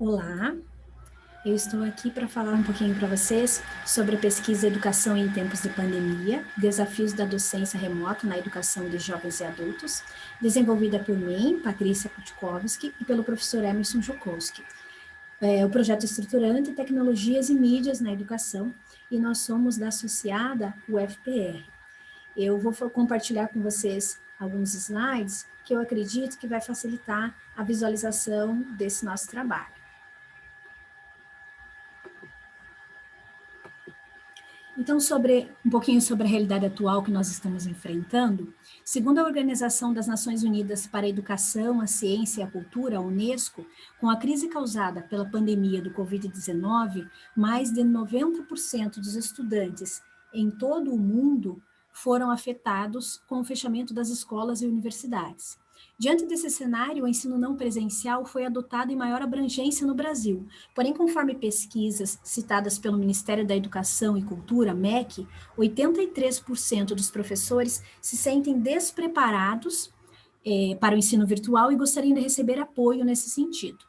Olá, eu estou aqui para falar um pouquinho para vocês sobre a pesquisa Educação em Tempos de Pandemia, Desafios da Docência Remota na Educação de Jovens e Adultos, desenvolvida por mim, Patrícia Kutkowski, e pelo professor Emerson Jokowski. O projeto estruturante Tecnologias e Mídias na Educação, e nós somos da associada UFPR. Eu vou compartilhar com vocês alguns slides que eu acredito que vai facilitar a visualização desse nosso trabalho. Então, um pouquinho sobre a realidade atual que nós estamos enfrentando, segundo a Organização das Nações Unidas para a Educação, a Ciência e a Cultura, a Unesco, com a crise causada pela pandemia do Covid-19, mais de 90% dos estudantes em todo o mundo foram afetados com o fechamento das escolas e universidades. Diante desse cenário, o ensino não presencial foi adotado em maior abrangência no Brasil. Porém, conforme pesquisas citadas pelo Ministério da Educação e Cultura, MEC, 83% dos professores se sentem despreparados para o ensino virtual e gostariam de receber apoio nesse sentido.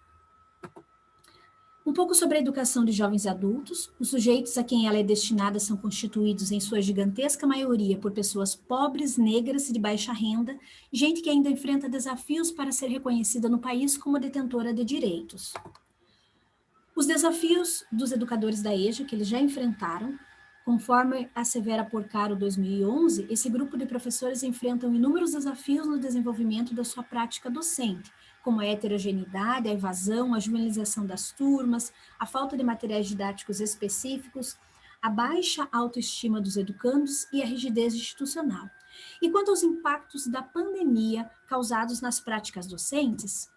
Um pouco sobre a educação de jovens e adultos. Os sujeitos a quem ela é destinada são constituídos, em sua gigantesca maioria, por pessoas pobres, negras e de baixa renda, gente que ainda enfrenta desafios para ser reconhecida no país como detentora de direitos. Os desafios dos educadores da EJA, que eles já enfrentaram, conforme assevera Porcaro 2011, esse grupo de professores enfrentam inúmeros desafios no desenvolvimento da sua prática docente, como a heterogeneidade, a evasão, a juvenilização das turmas, a falta de materiais didáticos específicos, a baixa autoestima dos educandos e a rigidez institucional. E quanto aos impactos da pandemia causados nas práticas docentes,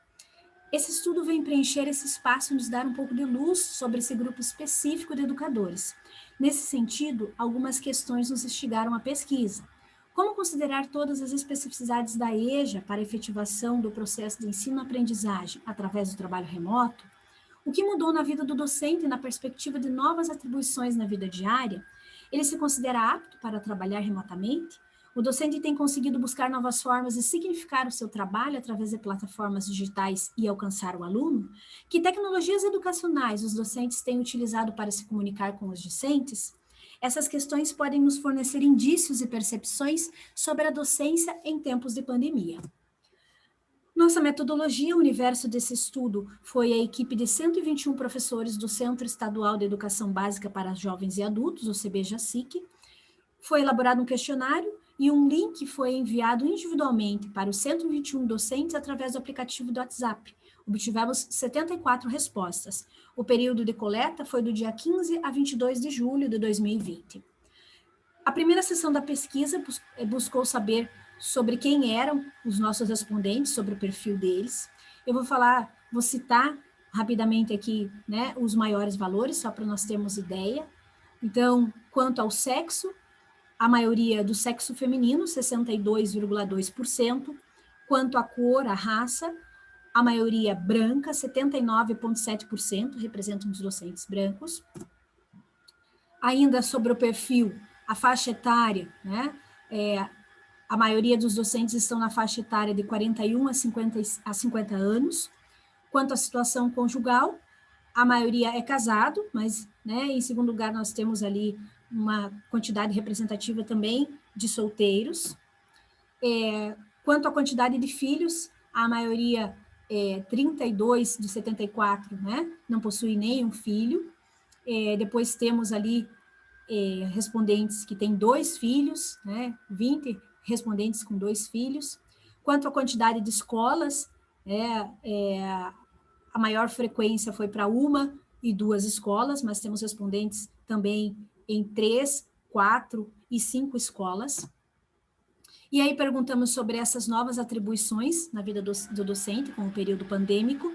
esse estudo vem preencher esse espaço e nos dar um pouco de luz sobre esse grupo específico de educadores. Nesse sentido, algumas questões nos instigaram à pesquisa. Como considerar todas as especificidades da EJA para a efetivação do processo de ensino-aprendizagem através do trabalho remoto? O que mudou na vida do docente na perspectiva de novas atribuições na vida diária? Ele se considera apto para trabalhar remotamente? O docente tem conseguido buscar novas formas de significar o seu trabalho através de plataformas digitais e alcançar o aluno? Que tecnologias educacionais os docentes têm utilizado para se comunicar com os discentes? Essas questões podem nos fornecer indícios e percepções sobre a docência em tempos de pandemia. Nossa metodologia, o universo desse estudo, foi a equipe de 121 professores do Centro Estadual de Educação Básica para Jovens e Adultos, o CBJASIC. Foi elaborado um questionário e um link foi enviado individualmente para os 121 docentes através do aplicativo do WhatsApp. Obtivemos 74 respostas. O período de coleta foi do dia 15 a 22 de julho de 2020. A primeira sessão da pesquisa buscou saber sobre quem eram os nossos respondentes, sobre o perfil deles. Eu vou citar rapidamente aqui, né, os maiores valores, só para nós termos ideia. Então, quanto ao sexo, a maioria do sexo feminino, 62,2%. Quanto à cor, a raça, a maioria branca, 79,7%, representam os docentes brancos. Ainda sobre o perfil, a faixa etária, né? A maioria dos docentes estão na faixa etária de 41 a 50 anos. Quanto à situação conjugal, a maioria é casado, mas, né, em segundo lugar, nós temos ali uma quantidade representativa também de solteiros. Quanto à quantidade de filhos, a maioria 32 de 74, né, não possui nenhum filho. Depois temos ali respondentes que têm 2 filhos, né, 20 respondentes com 2 filhos. Quanto à quantidade de escolas, a maior frequência foi para 1 e 2 escolas, mas temos respondentes também em 3, 4 e 5 escolas. E aí perguntamos sobre essas novas atribuições na vida do docente com o período pandêmico.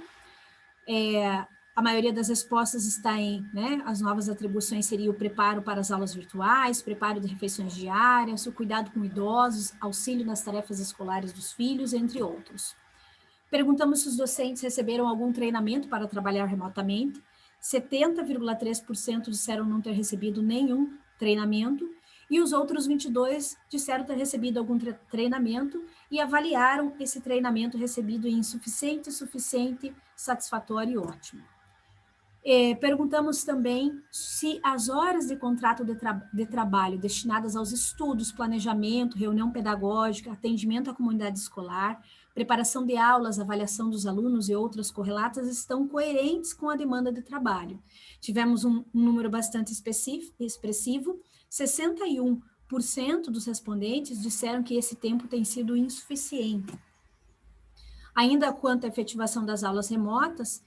A maioria das respostas está em, né, as novas atribuições seriam o preparo para as aulas virtuais, preparo de refeições diárias, o cuidado com idosos, auxílio nas tarefas escolares dos filhos, entre outros. Perguntamos se os docentes receberam algum treinamento para trabalhar remotamente. 70,3% disseram não ter recebido nenhum treinamento, e os outros 22 disseram ter recebido algum treinamento e avaliaram esse treinamento recebido em insuficiente, suficiente, satisfatório e ótimo. Perguntamos também se as horas de contrato de trabalho destinadas aos estudos, planejamento, reunião pedagógica, atendimento à comunidade escolar, preparação de aulas, avaliação dos alunos e outras correlatas estão coerentes com a demanda de trabalho. Tivemos um número bastante expressivo, 61% dos respondentes disseram que esse tempo tem sido insuficiente. Ainda quanto à efetivação das aulas remotas,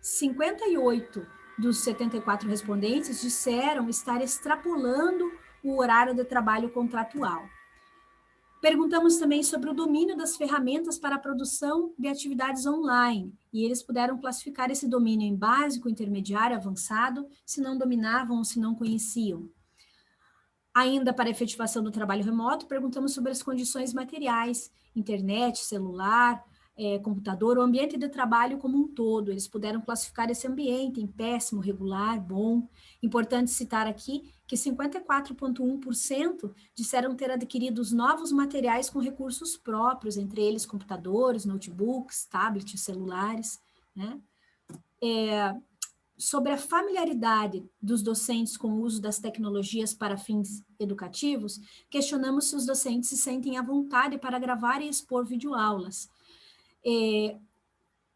58 dos 74 respondentes disseram estar extrapolando o horário de trabalho contratual. Perguntamos também sobre o domínio das ferramentas para a produção de atividades online, e eles puderam classificar esse domínio em básico, intermediário, avançado, se não dominavam ou se não conheciam. Ainda para a efetivação do trabalho remoto, perguntamos sobre as condições materiais, internet, celular, computador, o ambiente de trabalho como um todo. Eles puderam classificar esse ambiente em péssimo, regular, bom. Importante citar aqui que 54,1% disseram ter adquirido os novos materiais com recursos próprios, entre eles computadores, notebooks, tablets, celulares, né? Sobre a familiaridade dos docentes com o uso das tecnologias para fins educativos, questionamos se os docentes se sentem à vontade para gravar e expor videoaulas.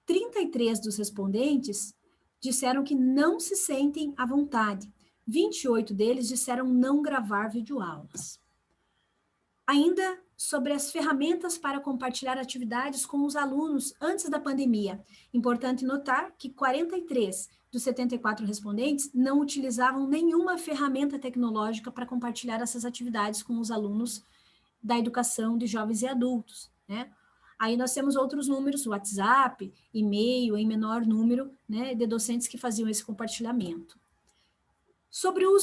33 dos respondentes disseram que não se sentem à vontade. 28 deles disseram não gravar videoaulas. Ainda sobre as ferramentas para compartilhar atividades com os alunos antes da pandemia. Importante notar que 43 dos 74 respondentes não utilizavam nenhuma ferramenta tecnológica para compartilhar essas atividades com os alunos da educação de jovens e adultos, né? Aí nós temos outros números, WhatsApp, e-mail, em menor número, né, de docentes que faziam esse compartilhamento. Sobre o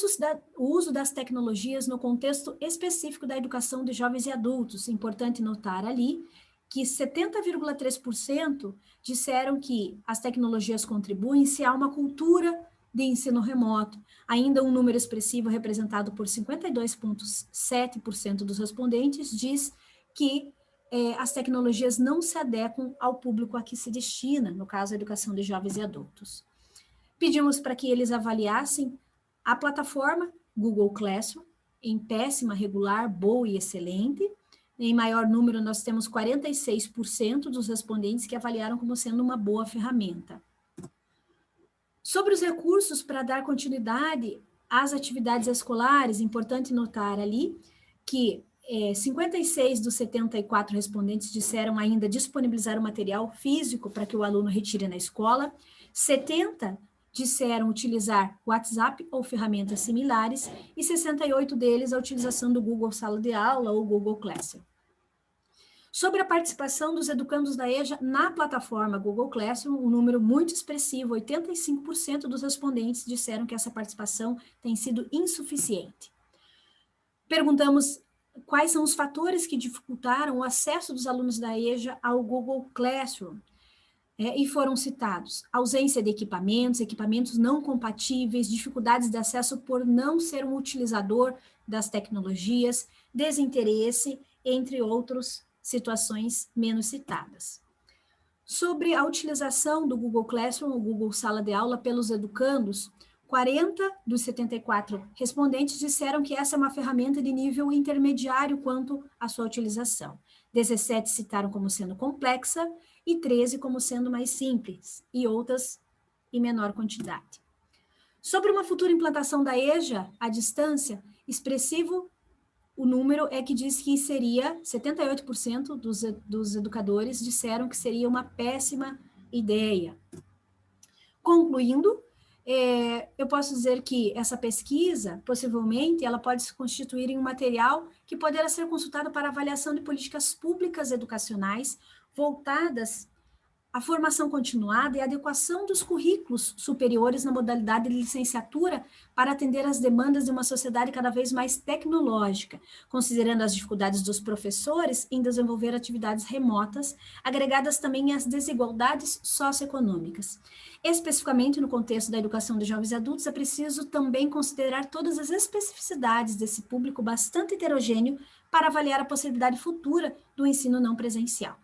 uso das tecnologias no contexto específico da educação de jovens e adultos, importante notar ali que 70,3% disseram que as tecnologias contribuem se há uma cultura de ensino remoto. Ainda um número expressivo representado por 52,7% dos respondentes diz que as tecnologias não se adequam ao público a que se destina, no caso, a educação de jovens e adultos. Pedimos para que eles avaliassem a plataforma Google Classroom, em péssima, regular, boa e excelente. Em maior número, nós temos 46% dos respondentes que avaliaram como sendo uma boa ferramenta. Sobre os recursos para dar continuidade às atividades escolares, importante notar ali que 56 dos 74 respondentes disseram ainda disponibilizar o material físico para que o aluno retire na escola, 70 disseram utilizar WhatsApp ou ferramentas similares, e 68 deles a utilização do Google Sala de Aula ou Google Classroom. Sobre a participação dos educandos da EJA na plataforma Google Classroom, um número muito expressivo, 85% dos respondentes disseram que essa participação tem sido insuficiente. Perguntamos quais são os fatores que dificultaram o acesso dos alunos da EJA ao Google Classroom. E foram citados ausência de equipamentos não compatíveis, dificuldades de acesso por não ser um utilizador das tecnologias, desinteresse, entre outras situações menos citadas. Sobre a utilização do Google Classroom, ou Google Sala de Aula, pelos educandos, 40 dos 74 respondentes disseram que essa é uma ferramenta de nível intermediário quanto à sua utilização. 17 citaram como sendo complexa e 13 como sendo mais simples, e outras em menor quantidade. Sobre uma futura implantação da EJA à distância, expressivo o número é que diz que seria 78% dos educadores disseram que seria uma péssima ideia. Concluindo, eu posso dizer que essa pesquisa, possivelmente, ela pode se constituir em um material que poderá ser consultado para avaliação de políticas públicas educacionais voltadas à formação continuada e adequação dos currículos superiores na modalidade de licenciatura para atender às demandas de uma sociedade cada vez mais tecnológica, considerando as dificuldades dos professores em desenvolver atividades remotas, agregadas também às desigualdades socioeconômicas. Especificamente no contexto da educação de jovens e adultos, é preciso também considerar todas as especificidades desse público bastante heterogêneo para avaliar a possibilidade futura do ensino não presencial.